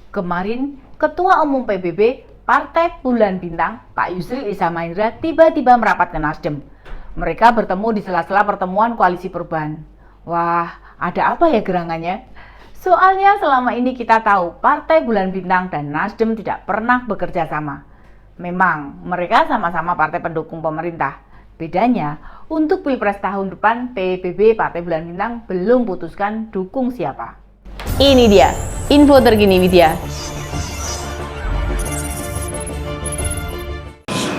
Kemarin, Ketua Umum PBB Partai Bulan Bintang, Pak Yusril Iza Mahendra tiba-tiba merapat ke Nasdem. Mereka bertemu di sela-sela pertemuan Koalisi Perubahan. Wah, ada apa ya gerangannya? Soalnya selama ini kita tahu Partai Bulan Bintang dan Nasdem tidak pernah bekerja sama. Memang mereka sama-sama partai pendukung pemerintah. Bedanya, untuk Pilpres tahun depan PBB Partai Bulan Bintang belum putuskan dukung siapa. Ini dia, info terkini Widya.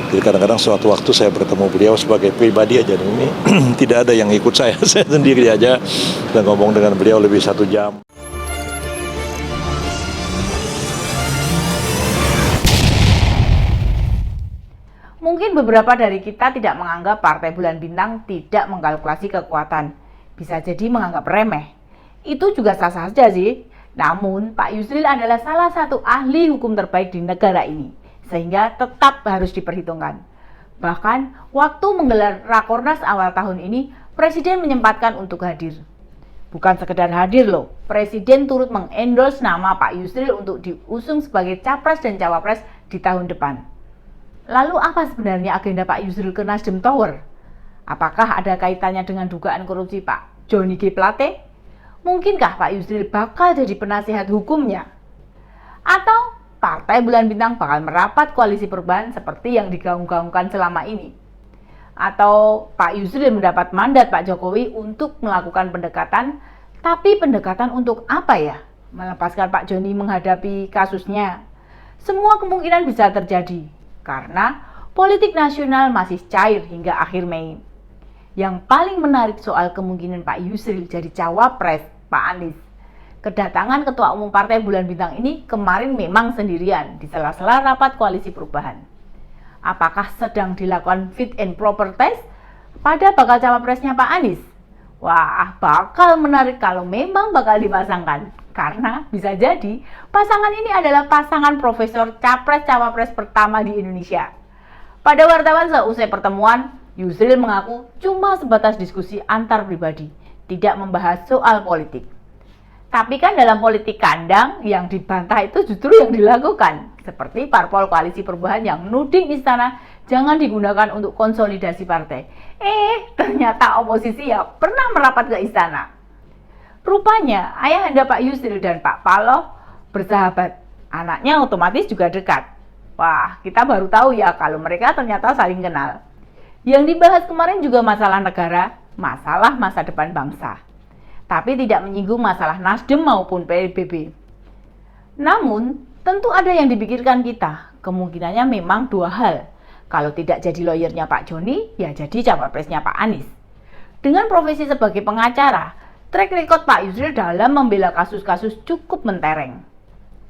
Jadi kadang-kadang suatu waktu saya bertemu beliau sebagai pribadi aja, ini tidak ada yang ikut saya sendiri aja dan ngomong dengan beliau lebih 1 jam. Mungkin beberapa dari kita tidak menganggap Partai Bulan Bintang tidak mengkalkulasi kekuatan, bisa jadi menganggap remeh. Itu juga sah-sah saja sih. Namun Pak Yusril adalah salah satu ahli hukum terbaik di negara ini, sehingga tetap harus diperhitungkan. Bahkan waktu menggelar Rakornas awal tahun ini, Presiden menyempatkan untuk hadir. Bukan sekedar hadir loh, Presiden turut mengendorse nama Pak Yusril untuk diusung sebagai Capres dan Cawapres di tahun depan. Lalu apa sebenarnya agenda Pak Yusril ke Nasdem Tower? Apakah ada kaitannya dengan dugaan korupsi Pak Johnny G. Plate? Mungkinkah Pak Yusril bakal jadi penasihat hukumnya? Atau Partai Bulan Bintang bakal merapat koalisi perubahan seperti yang digaung-gaungkan selama ini? Atau Pak Yusril mendapat mandat Pak Jokowi untuk melakukan pendekatan, tapi pendekatan untuk apa ya? Melepaskan Pak Johnny menghadapi kasusnya? Semua kemungkinan bisa terjadi, karena politik nasional masih cair hingga akhir Mei. Yang paling menarik soal kemungkinan Pak Yusril jadi cawapres Pak Anies. Kedatangan Ketua Umum Partai Bulan Bintang ini kemarin memang sendirian di sela-sela rapat koalisi perubahan. Apakah sedang dilakukan fit and proper test pada bakal cawapresnya Pak Anies? Wah, bakal menarik kalau memang bakal dipasangkan. Karena bisa jadi pasangan ini adalah pasangan Profesor Capres-Cawapres pertama di Indonesia. Pada wartawan seusai pertemuan, Yusril mengaku cuma sebatas diskusi antar pribadi, tidak membahas soal politik. Tapi kan dalam politik kandang yang dibantah itu justru yang dilakukan. Seperti parpol koalisi perubahan yang nuding istana jangan digunakan untuk konsolidasi partai. Ternyata oposisi ya pernah merapat ke istana. Rupanya ayahanda Pak Yusril dan Pak Paloh bersahabat. Anaknya otomatis juga dekat. Wah, kita baru tahu ya kalau mereka ternyata saling kenal. Yang dibahas kemarin juga masalah negara, masalah masa depan bangsa. Tapi tidak menyinggung masalah Nasdem maupun PBB. Namun, tentu ada yang dipikirkan kita. Kemungkinannya memang 2 hal. Kalau tidak jadi lawyernya Pak Johnny, ya jadi cawapresnya Pak Anies. Dengan profesi sebagai pengacara, track record Pak Yusril dalam membela kasus-kasus cukup mentereng.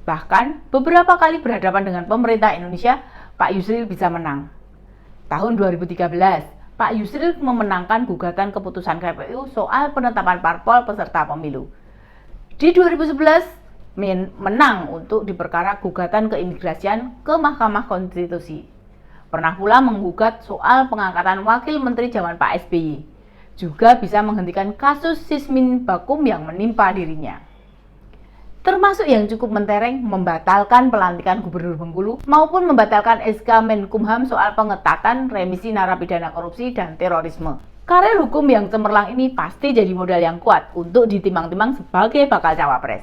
Bahkan, beberapa kali berhadapan dengan pemerintah Indonesia, Pak Yusril bisa menang. Tahun 2013, Pak Yusril memenangkan gugatan keputusan KPU soal penetapan parpol peserta pemilu. Di 2011, menang untuk diperkara gugatan keimigrasian ke Mahkamah Konstitusi. Pernah pula menggugat soal pengangkatan wakil menteri zaman Pak SBY. Juga bisa menghentikan kasus Sismin Bakum yang menimpa dirinya. Termasuk yang cukup mentereng membatalkan pelantikan Gubernur Bengkulu maupun membatalkan SK Menkumham soal pengetatan remisi narapidana korupsi dan terorisme. Karir hukum yang cemerlang ini pasti jadi modal yang kuat untuk ditimbang-timbang sebagai bakal cawapres.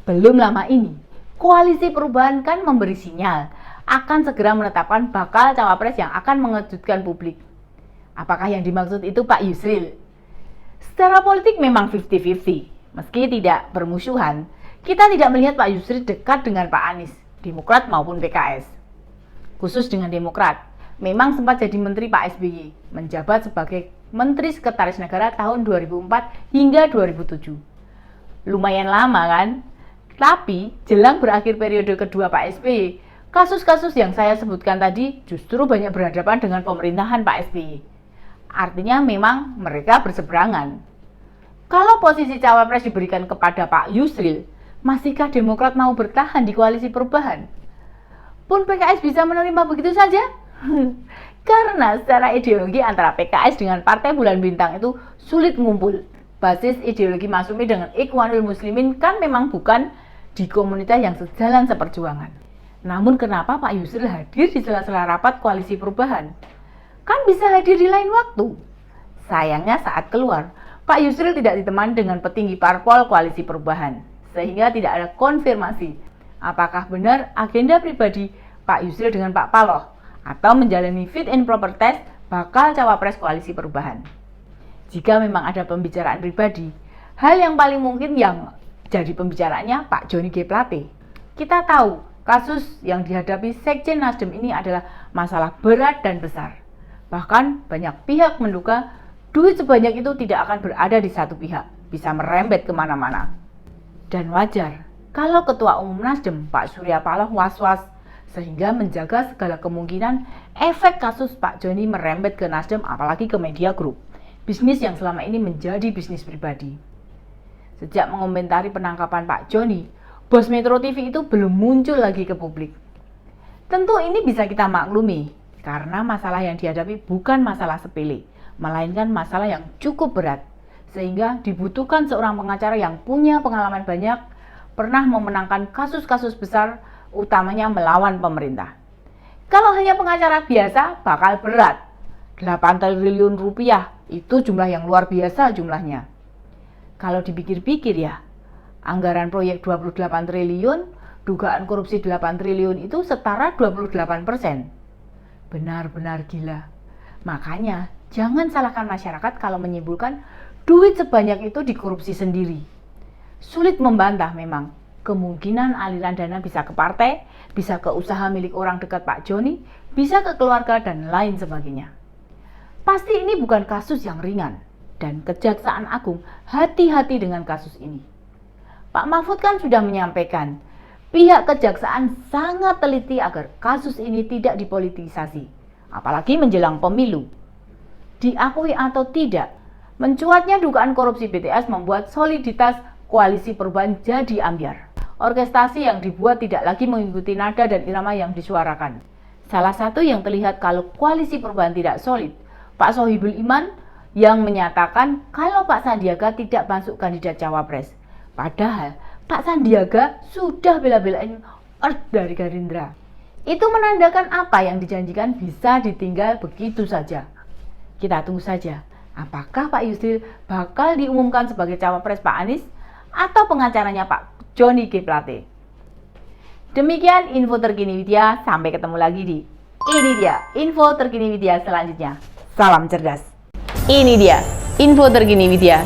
Belum lama ini, koalisi perubahan kan memberi sinyal akan segera menetapkan bakal cawapres yang akan mengejutkan publik. Apakah yang dimaksud itu Pak Yusril? Secara politik memang 50-50, meski tidak bermusuhan. Kita tidak melihat Pak Yusril dekat dengan Pak Anies, Demokrat maupun PKS. Khusus dengan Demokrat, memang sempat jadi menteri Pak SBY, menjabat sebagai Menteri Sekretaris Negara tahun 2004 hingga 2007. Lumayan lama kan? Tapi jelang berakhir periode kedua Pak SBY, kasus-kasus yang saya sebutkan tadi justru banyak berhadapan dengan pemerintahan Pak SBY. Artinya memang mereka berseberangan. Kalau posisi cawapres diberikan kepada Pak Yusril, masihkah Demokrat mau bertahan di koalisi perubahan? Pun PKS bisa menerima begitu saja? Karena secara ideologi antara PKS dengan Partai Bulan Bintang itu sulit ngumpul. Basis ideologi Masyumi dengan Ikhwanul Muslimin kan memang bukan di komunitas yang sejalan seperjuangan. Namun kenapa Pak Yusril hadir di sela-sela rapat koalisi perubahan? Kan bisa hadir di lain waktu. Sayangnya saat keluar, Pak Yusril tidak ditemani dengan petinggi parpol koalisi perubahan, sehingga tidak ada konfirmasi apakah benar agenda pribadi Pak Yusril dengan Pak Paloh atau menjalani fit and proper test bakal cawapres koalisi perubahan. Jika memang ada pembicaraan pribadi, hal yang paling mungkin yang jadi pembicaraannya Pak Joni G. Plate. Kita tahu kasus yang dihadapi Sekjen Nasdem ini adalah masalah berat dan besar. Bahkan banyak pihak menduga duit sebanyak itu tidak akan berada di satu pihak, bisa merembet kemana-mana. Dan wajar kalau Ketua Umum Nasdem Pak Surya Paloh was-was sehingga menjaga segala kemungkinan efek kasus Pak Joni merembet ke Nasdem apalagi ke media group, bisnis yang selama ini menjadi bisnis pribadi. Sejak mengomentari penangkapan Pak Joni, bos Metro TV itu belum muncul lagi ke publik. Tentu ini bisa kita maklumi, karena masalah yang dihadapi bukan masalah sepele, melainkan masalah yang cukup berat, sehingga dibutuhkan seorang pengacara yang punya pengalaman banyak, pernah memenangkan kasus-kasus besar, utamanya melawan pemerintah. Kalau hanya pengacara biasa, bakal berat. 8 triliun rupiah, itu jumlah yang luar biasa jumlahnya. Kalau dipikir-pikir ya, anggaran proyek 28 triliun, dugaan korupsi 8 triliun itu setara 28%. Benar-benar gila. Makanya, jangan salahkan masyarakat kalau menyimpulkan duit sebanyak itu dikorupsi sendiri. Sulit membantah memang. Kemungkinan aliran dana bisa ke partai, bisa ke usaha milik orang dekat Pak Joni, bisa ke keluarga dan lain sebagainya. Pasti ini bukan kasus yang ringan. Dan Kejaksaan Agung hati-hati dengan kasus ini. Pak Mahfud kan sudah menyampaikan, pihak kejaksaan sangat teliti agar kasus ini tidak dipolitisasi, apalagi menjelang pemilu. Diakui atau tidak, mencuatnya dugaan korupsi BTS membuat soliditas koalisi perubahan jadi ambyar. Orkestrasi yang dibuat tidak lagi mengikuti nada dan irama yang disuarakan. Salah satu yang terlihat kalau koalisi perubahan tidak solid, Pak Sohibul Iman yang menyatakan kalau Pak Sandiaga tidak masuk kandidat cawapres. Padahal Pak Sandiaga sudah bela-belain Earth dari Gerindra. Itu menandakan apa yang dijanjikan bisa ditinggal begitu saja. Kita tunggu saja, apakah Pak Yusril bakal diumumkan sebagai cawapres Pak Anies atau pengacaranya Pak Joni G. Plate. Demikian info terkini Widya, sampai ketemu lagi di Ini Dia Info Terkini Widya selanjutnya. Salam cerdas. Ini dia info terkini Widya.